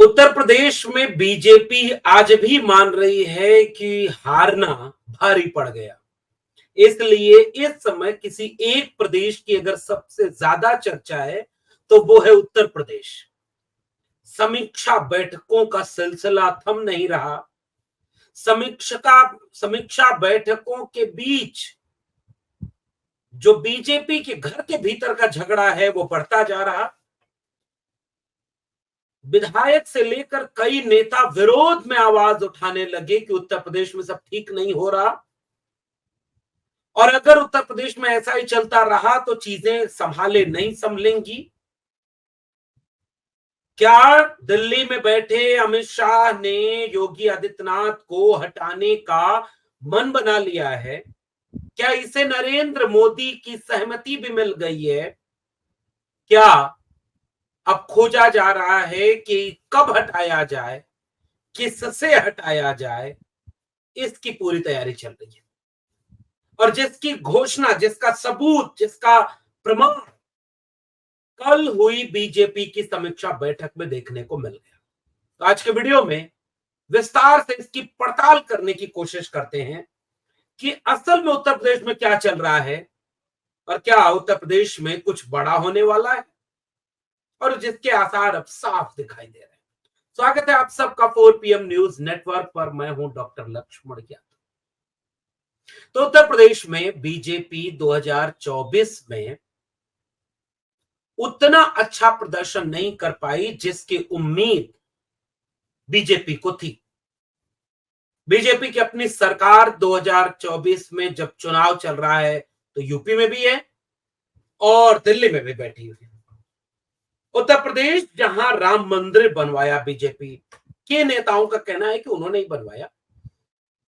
उत्तर प्रदेश में बीजेपी आज भी मान रही है कि हारना भारी पड़ गया। इसलिए इस समय किसी एक प्रदेश की अगर सबसे ज्यादा चर्चा है तो वो है उत्तर प्रदेश। समीक्षा बैठकों का सिलसिला थम नहीं रहा। समीक्षा बैठकों के बीच जो बीजेपी के घर के भीतर का झगड़ा है वो बढ़ता जा रहा। विधायक से लेकर कई नेता विरोध में आवाज उठाने लगे कि उत्तर प्रदेश में सब ठीक नहीं हो रहा और अगर उत्तर प्रदेश में ऐसा ही चलता रहा तो चीजें संभाले नहीं संभलेंगी। क्या दिल्ली में बैठे अमित शाह ने योगी आदित्यनाथ को हटाने का मन बना लिया है? क्या इसे नरेंद्र मोदी की सहमति भी मिल गई है? क्या अब खोजा जा रहा है कि कब हटाया जाए, किससे हटाया जाए? इसकी पूरी तैयारी चल रही है और जिसकी घोषणा, जिसका सबूत, जिसका प्रमाण कल हुई बीजेपी की समीक्षा बैठक में देखने को मिल गया। तो आज के वीडियो में विस्तार से इसकी पड़ताल करने की कोशिश करते हैं कि असल में उत्तर प्रदेश में क्या चल रहा है और क्या उत्तर प्रदेश में कुछ बड़ा होने वाला है और जिसके आसार अब साफ दिखाई दे रहे हैं। स्वागत है आप सबका 4 PM न्यूज नेटवर्क पर। मैं हूं डॉक्टर लक्ष्मण यादव। तो उत्तर प्रदेश में बीजेपी 2024 में उतना अच्छा प्रदर्शन नहीं कर पाई जिसकी उम्मीद बीजेपी को थी। बीजेपी की अपनी सरकार 2024 में जब चुनाव चल रहा है तो यूपी में भी है और दिल्ली में भी बैठी हुई है। उत्तर प्रदेश जहां राम मंदिर बनवाया बीजेपी के नेताओं का कहना है कि उन्होंने ही बनवाया।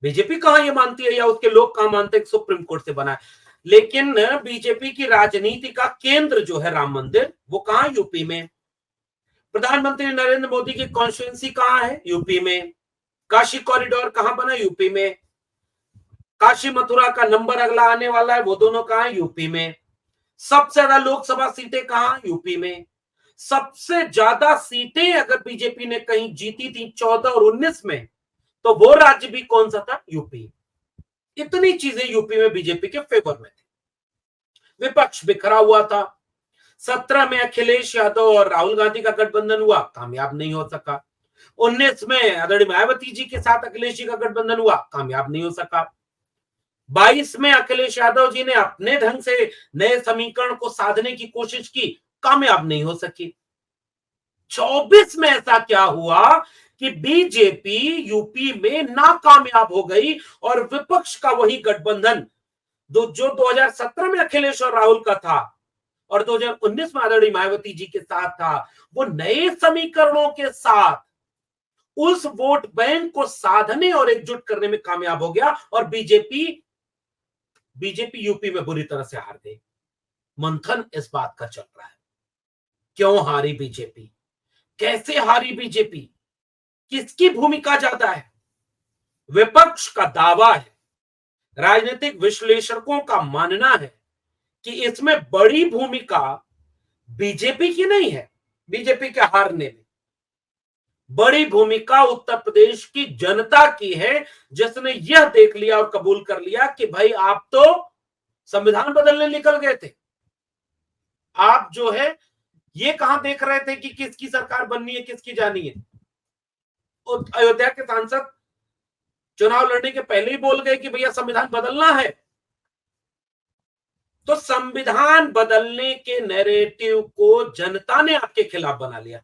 बीजेपी कहां ये मानती है या उसके लोग कहां मानते हैं कि सुप्रीम कोर्ट से बना है। लेकिन बीजेपी की राजनीति का केंद्र जो है राम मंदिर, वो कहां? यूपी में। प्रधानमंत्री नरेंद्र मोदी की कॉन्स्टिट्यूंसी कहां है? यूपी में। काशी कॉरिडोर कहां बना? यूपी में। काशी मथुरा का नंबर अगला आने वाला है, वो दोनों कहां? यूपी में। सबसे ज्यादा लोकसभा सीटें कहां? यूपी में। सबसे ज्यादा सीटें अगर बीजेपी ने कहीं जीती थी 14 और 19 में, तो वो राज्य भी कौन सा था? यूपी। इतनी चीजें यूपी में बीजेपी के फेवर में थी। विपक्ष बिखरा हुआ था। 17 में अखिलेश यादव और राहुल गांधी का गठबंधन हुआ, कामयाब नहीं हो सका। 19 में आदरणीय मायावती जी के साथ अखिलेश जी का गठबंधन हुआ, कामयाब नहीं हो सका। 22 में अखिलेश यादव जी ने अपने ढंग से नए समीकरण को साधने की कोशिश की, कामयाब नहीं हो सकी। 24 में ऐसा क्या हुआ कि बीजेपी यूपी में नाकामयाब हो गई और विपक्ष का वही गठबंधन जो 2017 में अखिलेश और राहुल का था और 2019 में आदरणीय मायावती जी के साथ था, वो नए समीकरणों के साथ उस वोट बैंक को साधने और एकजुट करने में कामयाब हो गया और बीजेपी यूपी में बुरी तरह से हार गई। मंथन इस बात का चल रहा है, क्यों हारी बीजेपी, कैसे हारी बीजेपी, किसकी भूमिका ज्यादा है? विपक्ष का दावा है, राजनीतिक विश्लेषकों का मानना है कि इसमें बड़ी भूमिका बीजेपी की नहीं है। बीजेपी के हारने में बड़ी भूमिका उत्तर प्रदेश की जनता की है, जिसने यह देख लिया और कबूल कर लिया कि भाई आप तो संविधान बदलने निकल गए थे। आप जो है ये कहां देख रहे थे कि किसकी सरकार बननी है, किसकी जानी है। अयोध्या के सांसद चुनाव लड़ने के पहले ही बोल गए कि भैया संविधान बदलना है। तो संविधान बदलने के नैरेटिव को जनता ने आपके खिलाफ बना लिया,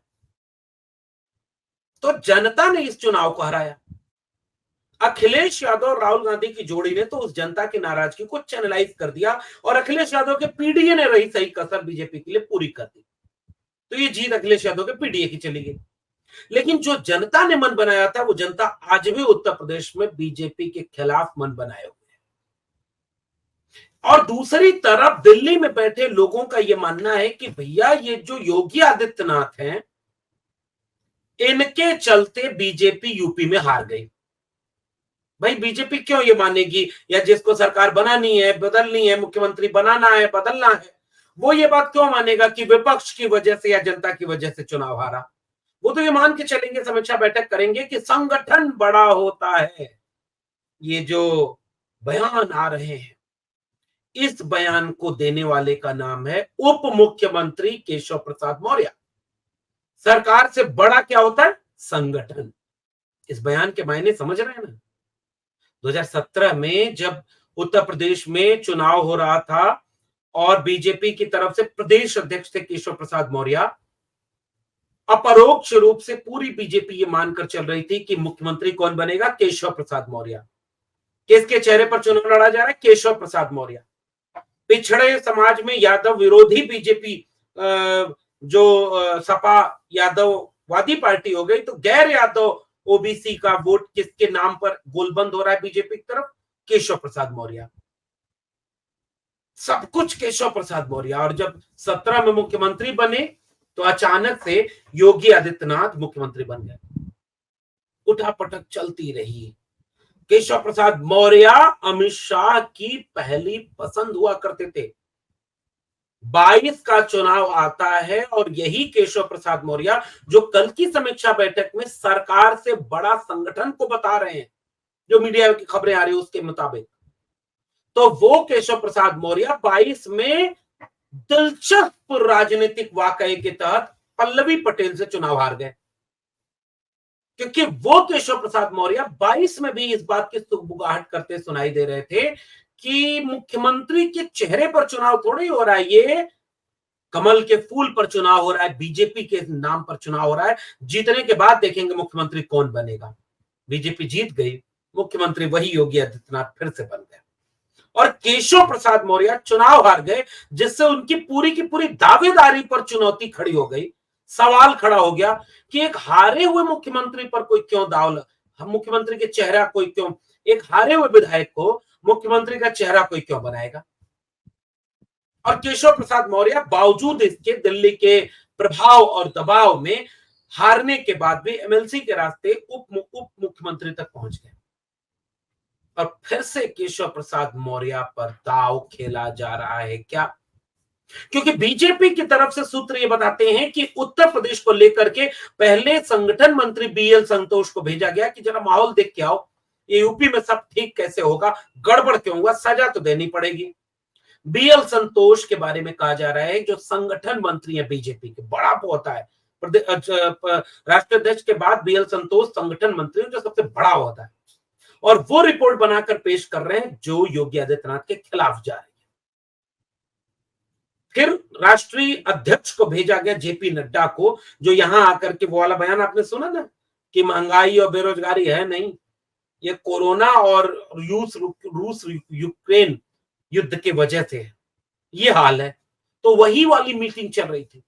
तो जनता ने इस चुनाव को हराया। अखिलेश यादव और राहुल गांधी की जोड़ी ने तो उस जनता की नाराजगी को चैनलाइज कर दिया और अखिलेश यादव के पीडीए ने रही सही कसर बीजेपी के लिए पूरी कर दी। तो ये जीत अखिलेश यादव के पीडीए की चली गई। लेकिन जो जनता ने मन बनाया था, वो जनता आज भी उत्तर प्रदेश में बीजेपी के खिलाफ मन बनाए हुए है। और दूसरी तरफ दिल्ली में बैठे लोगों का यह मानना है कि भैया ये जो योगी आदित्यनाथ हैं, इनके चलते बीजेपी यूपी में हार गई। भाई बीजेपी क्यों ये मानेगी, या जिसको सरकार बनानी है, बदलनी है, मुख्यमंत्री बनाना है, बदलना है, वो ये बात क्यों मानेगा कि विपक्ष की वजह से या जनता की वजह से चुनाव हारा? वो तो ये मान के चलेंगे, समीक्षा बैठक करेंगे कि संगठन बड़ा होता है। ये जो बयान आ रहे हैं, इस बयान को देने वाले का नाम है उप मुख्यमंत्री केशव प्रसाद मौर्य। सरकार से बड़ा क्या होता है? संगठन। इस बयान के मायने समझ रहे हैं ना? 2017 में जब उत्तर प्रदेश में चुनाव हो रहा था और बीजेपी की तरफ से प्रदेश अध्यक्ष थे केशव प्रसाद मौर्य, अपरोक्ष रूप से पूरी बीजेपी ये मानकर चल रही थी कि मुख्यमंत्री कौन बनेगा? केशव प्रसाद मौर्य। किसके चेहरे पर चुनाव लड़ा जा रहा है? केशव प्रसाद मौर्य। पिछड़े समाज में यादव विरोधी बीजेपी जो सपा यादववादी पार्टी हो गई, तो गैर यादव ओबीसी का वोट किसके नाम पर गोलबंद हो रहा है बीजेपी की तरफ? केशव प्रसाद मौर्य। सब कुछ केशव प्रसाद मौर्य। और जब 17 में मुख्यमंत्री बने तो अचानक से योगी आदित्यनाथ मुख्यमंत्री बन गए। उठापटक चलती रही। केशव प्रसाद मौर्य अमित शाह की पहली पसंद हुआ करते थे। 22 का चुनाव आता है और यही केशव प्रसाद मौर्य जो कल की समीक्षा बैठक में सरकार से बड़ा संगठन को बता रहे हैं, जो मीडिया की खबरें आ रही है उसके मुताबिक, तो वो केशव प्रसाद मौर्य 22 में दिलचस्प राजनीतिक वाकये के तहत पल्लवी पटेल से चुनाव हार गए। क्योंकि वो केशव प्रसाद मौर्य 22 में भी इस बात की सुगबुगाहट करते सुनाई दे रहे थे कि मुख्यमंत्री के चेहरे पर चुनाव थोड़ी हो रहा है, ये कमल के फूल पर चुनाव हो रहा है, बीजेपी के नाम पर चुनाव हो रहा है। जीतने के बाद देखेंगे मुख्यमंत्री कौन बनेगा। बीजेपी जीत गई, मुख्यमंत्री वही योगी आदित्यनाथ फिर से बन गए और केशव प्रसाद मौर्य चुनाव हार गए, जिससे उनकी पूरी की पूरी दावेदारी पर चुनौती खड़ी हो गई। सवाल खड़ा हो गया कि एक हारे हुए मुख्यमंत्री पर कोई क्यों दाव, मुख्यमंत्री के चेहरा कोई क्यों, एक हारे हुए विधायक को मुख्यमंत्री का चेहरा कोई क्यों बनाएगा? और केशव प्रसाद मौर्य बावजूद इसके दिल्ली के प्रभाव और दबाव में हारने के बाद भी एमएलसी के रास्ते उप मुख्यमंत्री तक पहुंच गए। और फिर से केशव प्रसाद मौर्य पर दाव खेला जा रहा है क्या? क्योंकि बीजेपी की तरफ से सूत्र ये बताते हैं कि उत्तर प्रदेश को लेकर के पहले संगठन मंत्री बीएल संतोष को भेजा गया कि जरा माहौल देख के आओ, ये यूपी में सब ठीक कैसे होगा, गड़बड़ क्यों हुआ, सजा तो देनी पड़ेगी। बीएल संतोष के बारे में कहा जा रहा है जो संगठन मंत्री है बीजेपी के, बड़ा होता है राष्ट्रीय अध्यक्ष के बाद बीएल संतोष संगठन मंत्री जो सबसे बड़ा होता है, और वो रिपोर्ट बनाकर पेश कर रहे हैं जो योगी आदित्यनाथ के खिलाफ जा रही है। फिर राष्ट्रीय अध्यक्ष को भेजा गया जेपी नड्डा को, जो यहां आकर के वो वाला बयान आपने सुना ना कि महंगाई और बेरोजगारी है नहीं, ये कोरोना और रूस यूक्रेन युद्ध के वजह से ये हाल है। तो वही वाली मीटिंग चल रही थी।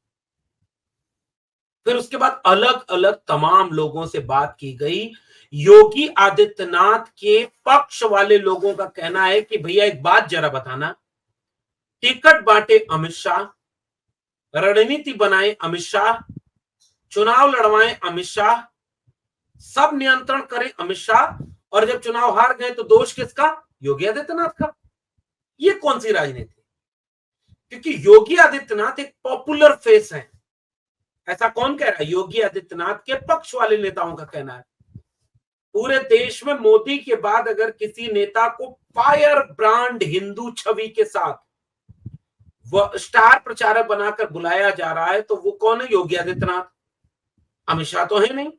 फिर उसके बाद अलग अलग तमाम लोगों से बात की गई। योगी आदित्यनाथ के पक्ष वाले लोगों का कहना है कि भैया एक बात जरा बताना, टिकट बांटे अमित शाह, रणनीति बनाए अमित शाह, चुनाव लड़वाए अमित शाह, सब नियंत्रण करे अमित शाह, और जब चुनाव हार गए तो दोष किसका? योगी आदित्यनाथ का। ये कौन सी राजनीति? क्योंकि योगी आदित्यनाथ एक पॉपुलर फेस है, ऐसा कौन कह रहा है? योगी आदित्यनाथ के पक्ष वाले नेताओं का कहना है। पूरे देश में मोदी के बाद अगर किसी नेता को फायर ब्रांड हिंदू छवि के साथ वो स्टार प्रचारक बनाकर बुलाया जा रहा है तो वो कौन है? योगी आदित्यनाथ। अमित शाह तो है नहीं।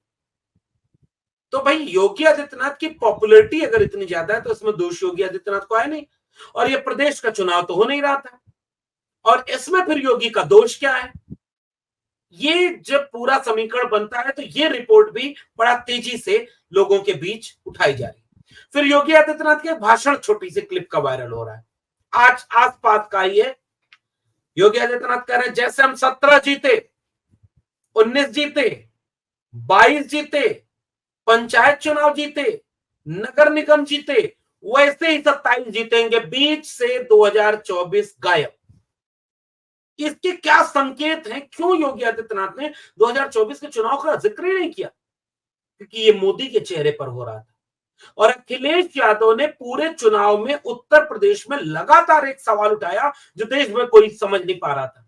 तो भाई योगी आदित्यनाथ की पॉपुलैरिटी अगर इतनी ज्यादा है तो इसमें दोष योगी आदित्यनाथ को है नहीं, और ये प्रदेश का चुनाव तो हो नहीं रहा था, और इसमें फिर योगी का दोष क्या है? ये जब पूरा समीकरण बनता है तो ये रिपोर्ट भी बड़ा तेजी से लोगों के बीच उठाई जा रही है। फिर योगी आदित्यनाथ के भाषण छोटी सी क्लिप का वायरल हो रहा है, आज आसपास का ही है। योगी आदित्यनाथ कह रहे हैं जैसे हम 17 जीते, 19 जीते, 22 जीते, पंचायत चुनाव जीते, नगर निगम जीते, वैसे ही 27 जीतेंगे, बीच से 2024 गायब। इसके क्या संकेत हैं? क्यों योगी आदित्यनाथ ने 2024 के चुनाव का जिक्र ही नहीं किया? क्योंकि ये मोदी के चेहरे पर हो रहा था। और अखिलेश यादव ने पूरे चुनाव में उत्तर प्रदेश में लगातार एक सवाल उठाया जो देश में कोई समझ नहीं पा रहा था।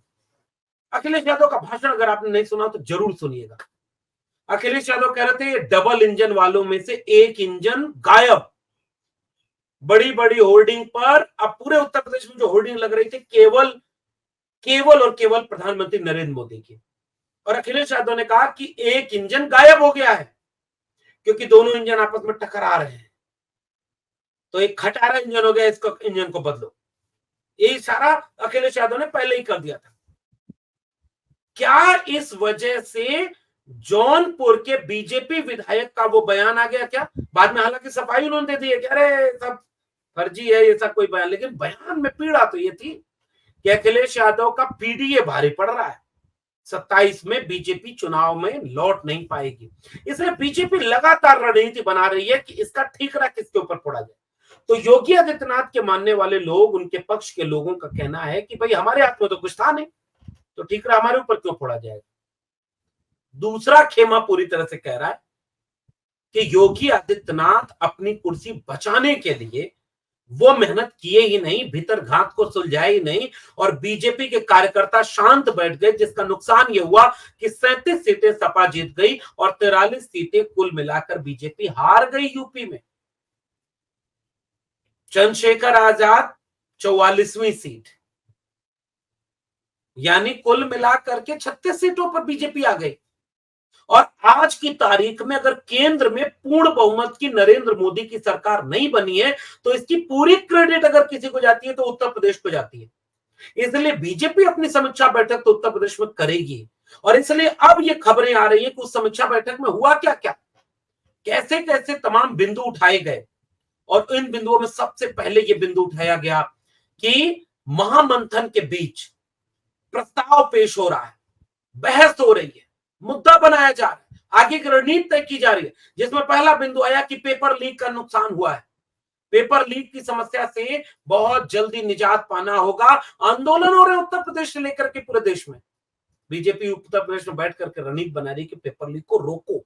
अखिलेश यादव का भाषण अगर आपने नहीं सुना तो जरूर सुनिएगा। अखिलेश यादव कह रहे थे ये डबल इंजन वालों में से एक इंजन गायब। बड़ी बड़ी होर्डिंग पर अब पूरे उत्तर प्रदेश में जो होर्डिंग लग रही थी केवल केवल और केवल प्रधानमंत्री नरेंद्र मोदी की। और अखिलेश यादव ने कहा कि एक इंजन गायब हो गया है क्योंकि दोनों इंजन आपस में टकरा रहे हैं, तो एक खटारा इंजन हो गया, इसको इंजन को बदलो। ये इशारा अखिलेश यादव ने पहले ही कर दिया था। क्या इस वजह से जौनपुर के बीजेपी विधायक का वो बयान आ गया क्या? बाद में हालांकि सफाई उन्होंने दे दी है कि अरे सब फर्जी है, ये सब कोई बयान, लेकिन बयान में पीड़ा तो ये थी कि अखिलेश यादव का पीडीए भारी पड़ रहा है, 27 में बीजेपी चुनाव में लौट नहीं पाएगी। इसलिए बीजेपी लगातार रणनीति बना रही है कि इसका ठीकरा किसके ऊपर फोड़ा जाए। तो योगी आदित्यनाथ के मानने वाले लोग, उनके पक्ष के लोगों का कहना है कि भाई हमारे हाथ में तो कुछ था नहीं, तो ठीकरा हमारे ऊपर क्यों फोड़ा जाएगा। दूसरा खेमा पूरी तरह से कह रहा है कि योगी आदित्यनाथ अपनी कुर्सी बचाने के लिए वो मेहनत किए ही नहीं, भीतर घात को सुलझाए ही नहीं, और बीजेपी के कार्यकर्ता शांत बैठ गए, जिसका नुकसान ये हुआ कि 37 सीटें सपा जीत गई और 43 सीटें कुल मिलाकर बीजेपी हार गई यूपी में। चंद्रशेखर आजाद 44वीं सीट, यानी कुल मिलाकर के 36 सीटों पर बीजेपी आ गई। और आज की तारीख में अगर केंद्र में पूर्ण बहुमत की नरेंद्र मोदी की सरकार नहीं बनी है तो इसकी पूरी क्रेडिट अगर किसी को जाती है तो उत्तर प्रदेश को जाती है। इसलिए बीजेपी अपनी समीक्षा बैठक तो उत्तर प्रदेश में करेगी, और इसलिए अब ये खबरें आ रही है कि उस समीक्षा बैठक में हुआ क्या क्या, कैसे कैसे तमाम बिंदु उठाए गए। और इन बिंदुओं में सबसे पहले ये बिंदु उठाया गया कि महामंथन के बीच प्रस्ताव पेश हो रहा है, बहस हो रही है, मुद्दा बनाया जा रहा है, आगे की रणनीति तय की जा रही है, जिसमें पहला बिंदु आया कि पेपर लीक का नुकसान हुआ है, पेपर लीक की समस्या से बहुत जल्दी निजात पाना होगा। आंदोलन हो रहे उत्तर प्रदेश से लेकर के पूरे देश में, बीजेपी उत्तर प्रदेश में बैठ करके रणनीति बना रही कि पेपर लीक को रोको।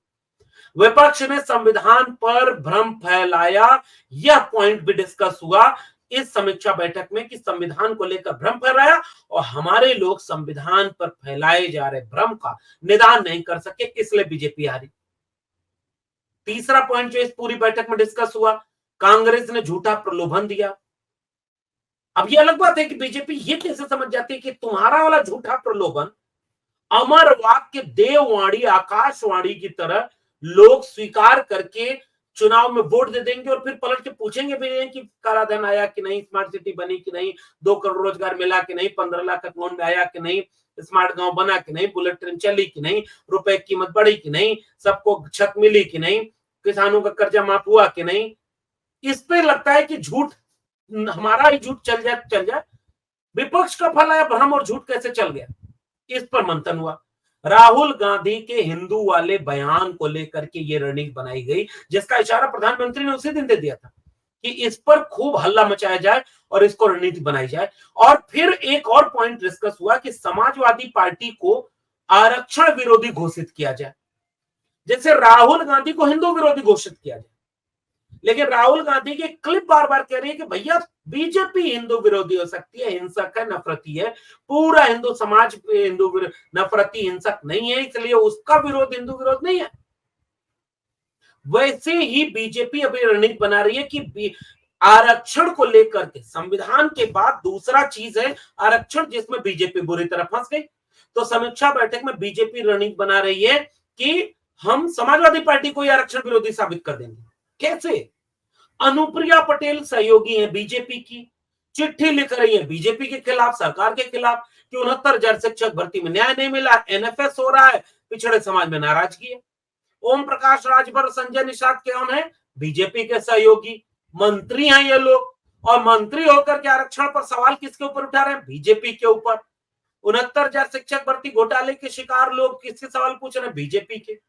विपक्ष ने संविधान पर भ्रम फैलाया, यह पॉइंट भी डिस्कस हुआ इस समीक्षा बैठक में कि संविधान को लेकर भ्रम फैलाया और हमारे लोग संविधान पर फैलाए जा रहे भ्रम का निदान नहीं कर सके, इसलिए बीजेपी हारी। तीसरा पॉइंट जो इस पूरी बैठक में डिस्कस हुआ, कांग्रेस ने झूठा प्रलोभन दिया। अब ये अलग बात है कि बीजेपी ये कैसे समझ जाती है कि तुम्हारा वाला झूठा प्रलोभन अमर वाक्य देववाणी आकाशवाणी की तरह लोग स्वीकार करके चुनाव में वोट दे देंगे और फिर पलट के पूछेंगे भी नहीं कि कालाधन आया कि नहीं, स्मार्ट सिटी बनी कि नहीं, 2 करोड़ रोजगार मिला कि नहीं, 15 लाख अकाउंट में आया कि नहीं, स्मार्ट गांव बना कि नहीं, बुलेट ट्रेन चली कि नहीं, रुपए की कीमत बढ़ी कि नहीं, सबको छत मिली कि नहीं, किसानों का कर्जा माफ हुआ कि नहीं। इस पे लगता है कि झूठ, हमारा ही झूठ चल जाए। विपक्ष का फैलाया भ्रम और झूठ कैसे चल गया, इस पर मंथन हुआ। राहुल गांधी के हिंदू वाले बयान को लेकर के ये रणनीति बनाई गई, जिसका इशारा प्रधानमंत्री ने उसी दिन दे दिया था कि इस पर खूब हल्ला मचाया जाए और इसको रणनीति बनाई जाए। और फिर एक और पॉइंट डिस्कस हुआ कि समाजवादी पार्टी को आरक्षण विरोधी घोषित किया जाए, जैसे राहुल गांधी को हिंदू विरोधी घोषित किया जाए। लेकिन राहुल गांधी की क्लिप बार बार कह रही है कि भैया बीजेपी हिंदू विरोधी हो सकती है, हिंसक है, नफरती है, पूरा हिंदू समाज हिंदू नफरती हिंसक नहीं है, इसलिए उसका विरोध हिंदू विरोध नहीं है। वैसे ही बीजेपी अभी रणनीति बना रही है कि आरक्षण को लेकर के संविधान के बाद दूसरा चीज है आरक्षण, जिसमें बीजेपी बुरी तरह फंस गई। तो समीक्षा बैठक में बीजेपी रणनीति बना रही है कि हम समाजवादी पार्टी को आरक्षण विरोधी साबित कर देंगे। कैसे? अनुप्रिया पटेल सहयोगी है बीजेपी की, चिट्ठी लिख रही है बीजेपी के खिलाफ, सरकार के खिलाफ कि 69,000 शिक्षक भर्ती में न्याय नहीं मिला, एनएफएस हो रहा है, पिछड़े समाज में नाराजगी है। ओम प्रकाश राजभर, संजय निषाद कौन है? बीजेपी के सहयोगी मंत्री हैं ये लोग, और मंत्री होकर के आरक्षण पर सवाल किसके ऊपर उठा रहे हैं? बीजेपी के ऊपर। 69,000 शिक्षक भर्ती घोटाले के शिकार लोग किससे सवाल पूछ रहे हैं? बीजेपी के।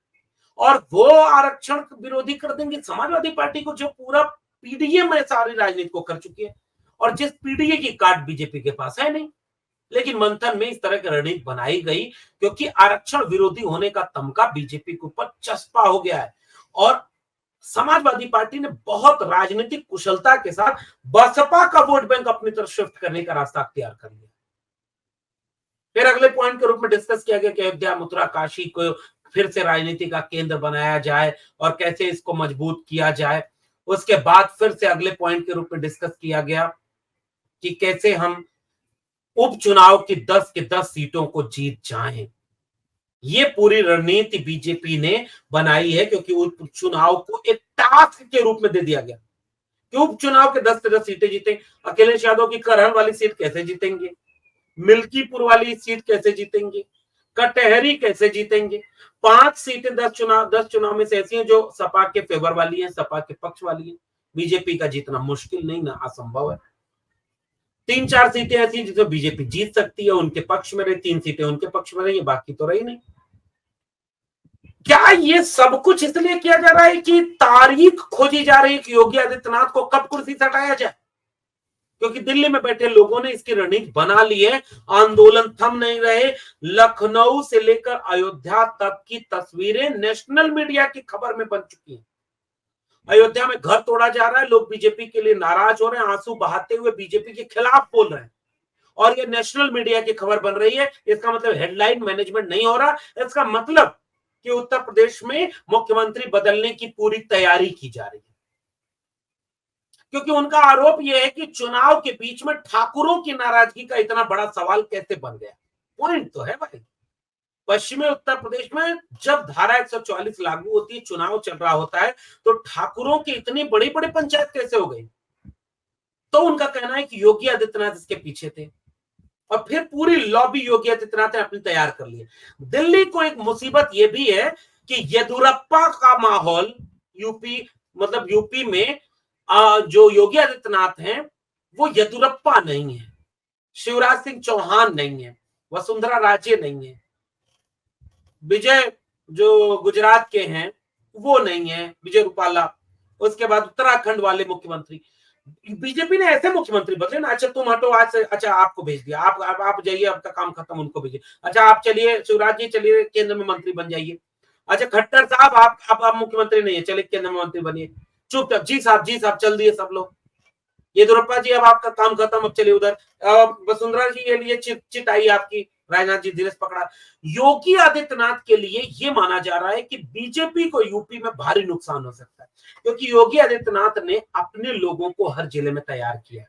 और वो आरक्षण विरोधी कर देंगे समाजवादी पार्टी को, जो पूरा पीडीए में सारी राजनीति को कर चुकी है, और जिस पीडीए की कार्ड बीजेपी के पास है नहीं। लेकिन मंथन में इस तरह की रणनीति बनाई गई क्योंकि आरक्षण विरोधी होने का तमका बीजेपी के ऊपर चस्पा हो गया है, और समाजवादी पार्टी ने बहुत राजनीतिक कुशलता के साथ बसपा का वोट बैंक अपनी तरफ शिफ्ट करने का रास्ता अख्तियार कर लिया। फिर अगले पॉइंट के रूप में डिस्कस किया गया कि अयोध्या, मथुरा, काशी को फिर से राजनीति का केंद्र बनाया जाए और कैसे इसको मजबूत किया जाए। उसके बाद फिर से अगले पॉइंट के रूप में डिस्कस किया गया कि कैसे हम उपचुनाव की 10 के 10 सीटों को जीत जाएं। ये पूरी रणनीति बीजेपी ने बनाई है, क्योंकि उपचुनाव को एक टास्क के रूप में दे दिया गया कि उपचुनाव के 10 से 10 सीटें जीतें। अखिलेश यादव की करहल वाली सीट कैसे जीतेंगे, मिल्कीपुर वाली सीट कैसे जीतेंगे, कटहरी कैसे जीतेंगे। 5 सीटें 10 चुनाव में से ऐसी हैं जो सपा के फेवर वाली हैं, सपा के पक्ष वाली हैं। बीजेपी का जीतना मुश्किल नहीं ना असंभव है। 3-4 सीटें ऐसी जिसमें बीजेपी जीत सकती है, उनके पक्ष में रही, 3 सीटें उनके पक्ष में रही, बाकी तो रही नहीं। क्या ये सब कुछ इसलिए किया जा रहा है कि तारीख खोजी जा रही है कि योगी आदित्यनाथ को कब कुर्सी से हटाया जाए? क्योंकि दिल्ली में बैठे लोगों ने इसकी रणनीति बना ली है, आंदोलन थम नहीं रहे। लखनऊ से लेकर अयोध्या तक की तस्वीरें नेशनल मीडिया की खबर में बन चुकी हैं। अयोध्या में घर तोड़ा जा रहा है, लोग बीजेपी के लिए नाराज हो रहे हैं, आंसू बहाते हुए बीजेपी के खिलाफ बोल रहे हैं, और ये नेशनल मीडिया की खबर बन रही है। इसका मतलब हेडलाइन मैनेजमेंट नहीं हो रहा, इसका मतलब कि उत्तर प्रदेश में मुख्यमंत्री बदलने की पूरी तैयारी की जा रही है। क्योंकि उनका आरोप यह है कि चुनाव के बीच में ठाकुरों की नाराजगी का इतना बड़ा सवाल कैसे बन गया। पॉइंट तो है भाई, पश्चिमी उत्तर प्रदेश में जब धारा 144 लागू होती है, चुनाव चल रहा होता है, तो ठाकुरों की इतनी बड़ी बड़ी पंचायत कैसे हो गई? तो उनका कहना है कि योगी आदित्यनाथ इसके पीछे थे, और फिर पूरी लॉबी योगी आदित्यनाथ ने अपनी तैयार कर ली। दिल्ली को एक मुसीबत यह भी है कि येदुरप्पा का माहौल यूपी में जो योगी आदित्यनाथ हैं वो येदुरप्पा नहीं है, शिवराज सिंह चौहान नहीं है, वसुंधरा राजे नहीं है, विजय जो गुजरात के हैं वो नहीं है, विजय रूपाला, उसके बाद उत्तराखंड वाले मुख्यमंत्री। बीजेपी ने ऐसे मुख्यमंत्री बदले ना, अच्छा तुम हटो आज से, अच्छा आपको भेज दिया, आप जाइए, आपका काम खत्म, उनको भेजिए। अच्छा आप चलिए शिवराज जी, चलिए केंद्र में मंत्री बन जाइए। अच्छा खट्टर साहब आप मुख्यमंत्री नहीं है, चलिए केंद्र में मंत्री बनिए। चुपचाप जी साहब चल दिए सब लोग। येदुरप्पा जी अब आपका काम खत्म, अब चलिए उधर। वसुंधरा जी के लिए चिट आई आपकी, राजनाथ जी धीरज पकड़ा। योगी आदित्यनाथ के लिए यह माना जा रहा है कि बीजेपी को यूपी में भारी नुकसान हो सकता है, क्योंकि योगी आदित्यनाथ ने अपने लोगों को हर जिले में तैयार किया।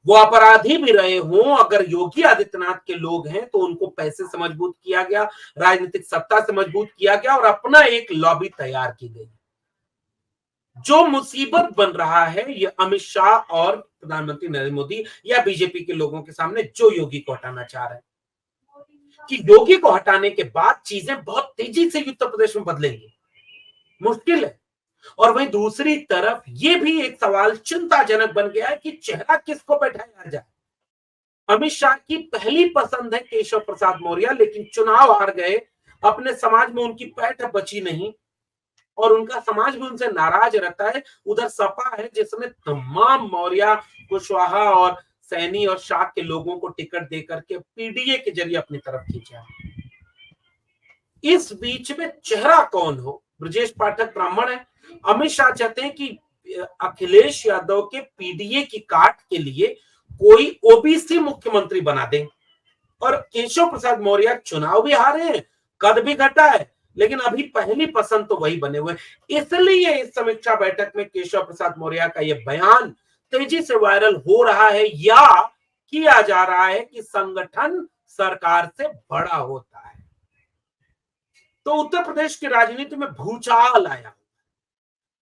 वो अपराधी भी रहे हों, अगर योगी आदित्यनाथ के लोग हैं तो उनको पैसे से मजबूत किया गया, राजनीतिक सत्ता से मजबूत किया गया, और अपना एक लॉबी तैयार की गई। जो मुसीबत बन रहा है ये अमित शाह और प्रधानमंत्री नरेंद्र मोदी या बीजेपी के लोगों के सामने, जो योगी को हटाना चाह रहे हैं, कि योगी को हटाने के बाद चीजें बहुत तेजी से उत्तर प्रदेश में बदलेंगी, मुश्किल है। और वहीं दूसरी तरफ ये भी एक सवाल चिंताजनक बन गया है कि चेहरा किसको बैठाया जाए। अमित शाह की पहली पसंद है केशव प्रसाद मौर्य, लेकिन चुनाव हार गए, अपने समाज में उनकी पैठ बची नहीं, और उनका समाज भी उनसे नाराज रहता है। उधर सपा है जिसने तमाम मौर्य, कुशवाहा और सैनी और शाह के लोगों को टिकट देकर के पीडीए के जरिए अपनी तरफ खींचा। इस बीच में चेहरा कौन हो? ब्रजेश पाठक ब्राह्मण है, अमित शाह चाहते हैं कि अखिलेश यादव के पीडीए की काट के लिए कोई ओबीसी मुख्यमंत्री बना दें, और केशव प्रसाद मौर्य चुनाव भी हारे हैं, कद भी घटा है, लेकिन अभी पहली पसंद तो वही बने हुए। इसलिए इस समीक्षा बैठक में केशव प्रसाद मौर्य का यह बयान तेजी से वायरल हो रहा है, या किया जा रहा है कि संगठन सरकार से बड़ा होता है। तो उत्तर प्रदेश की राजनीति में भूचाल आया।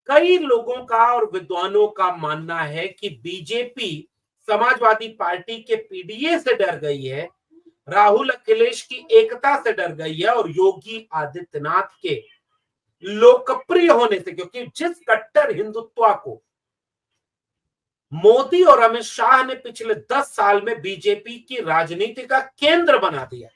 कई लोगों का और विद्वानों का मानना है कि बीजेपी समाजवादी पार्टी के पीडीए से डर गई है, राहुल अखिलेश की एकता से डर गई है, और योगी आदित्यनाथ के लोकप्रिय होने से, क्योंकि जिस कट्टर हिंदुत्व को मोदी और अमित शाह ने पिछले 10 साल में बीजेपी की राजनीति का केंद्र बना दिया,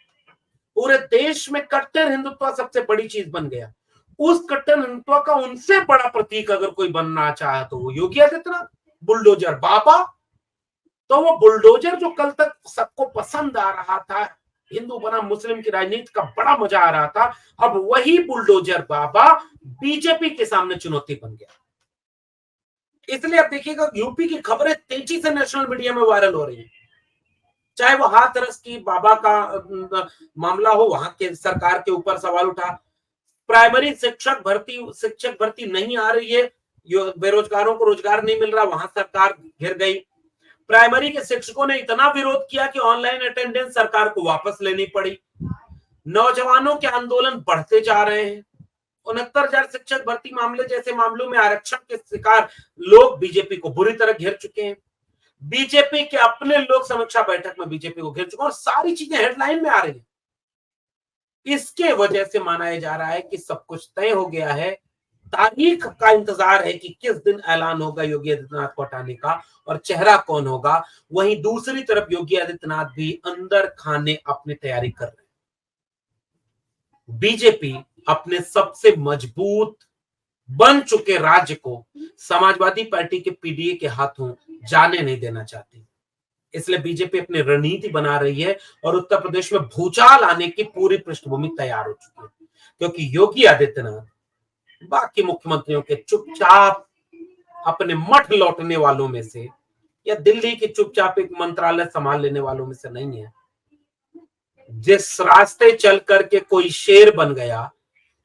पूरे देश में कट्टर हिंदुत्व सबसे बड़ी चीज बन गया। उस कट्टर हिंदुत्व का उनसे बड़ा प्रतीक अगर कोई बनना चाहे तो वो योगी आदित्यनाथ, बुलडोजर बाबा। तो वो बुलडोजर जो कल तक सबको पसंद आ रहा था, हिंदू बना मुस्लिम की राजनीति का बड़ा मजा आ रहा था, अब वही बुलडोजर बाबा बीजेपी के सामने चुनौती बन गया। इसलिए अब देखिएगा यूपी की खबरें तेजी से नेशनल मीडिया में वायरल हो रही है, चाहे वो हाथरस की बाबा का मामला हो, वहां के सरकार के ऊपर सवाल उठा, प्राइमरी शिक्षक भर्ती नहीं आ रही है, बेरोजगारों को रोजगार नहीं मिल रहा, वहां सरकार घिर गई। प्राइमरी के शिक्षकों ने इतना विरोध किया कि ऑनलाइन अटेंडेंस सरकार को वापस लेनी पड़ी। नौजवानों के आंदोलन बढ़ते जा रहे हैं। 69,000 शिक्षक भर्ती मामले जैसे मामलों में आरक्षण के शिकार लोग बीजेपी को बुरी तरह घेर चुके हैं। बीजेपी के अपने लोग समीक्षा बैठक में बीजेपी को घेर चुके हैं और सारी चीजें हेडलाइन में आ रही है। इसके वजह से माना जा रहा है कि सब कुछ तय हो गया है। तारीख का इंतजार है कि किस दिन ऐलान होगा योगी आदित्यनाथ को हटाने का और चेहरा कौन होगा। वहीं दूसरी तरफ योगी आदित्यनाथ भी अंदर खाने अपनी तैयारी कर रहे हैं। बीजेपी अपने सबसे मजबूत बन चुके राज्य को समाजवादी पार्टी के पीडीए के हाथों जाने नहीं देना चाहती। इसलिए बीजेपी अपनी रणनीति बना रही है और उत्तर प्रदेश में भूचाल आने की पूरी पृष्ठभूमि तैयार हो चुकी है, क्योंकि योगी आदित्यनाथ बाकी मुख्यमंत्रियों के चुपचाप अपने मठ लौटने वालों में से या दिल्ली के चुपचाप एक मंत्रालय संभाल लेने वालों में से नहीं है। जिस रास्ते चल करके कोई शेर बन गया,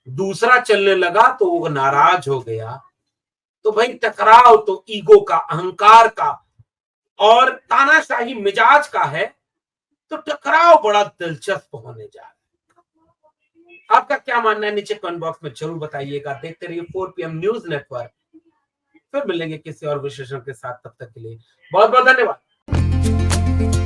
दूसरा चलने लगा तो वो नाराज हो गया। तो भाई टकराव तो ईगो का, अहंकार का और तानाशाही मिजाज का है, तो टकराव बड़ा दिलचस्प होने जा रहा है। आपका क्या मानना है नीचे कमेंट बॉक्स में जरूर बताइएगा। देखते रहिए 4 PM न्यूज नेटवर्क। फिर मिलेंगे किसी और विशेषण के साथ, तब तक के लिए बहुत बहुत धन्यवाद।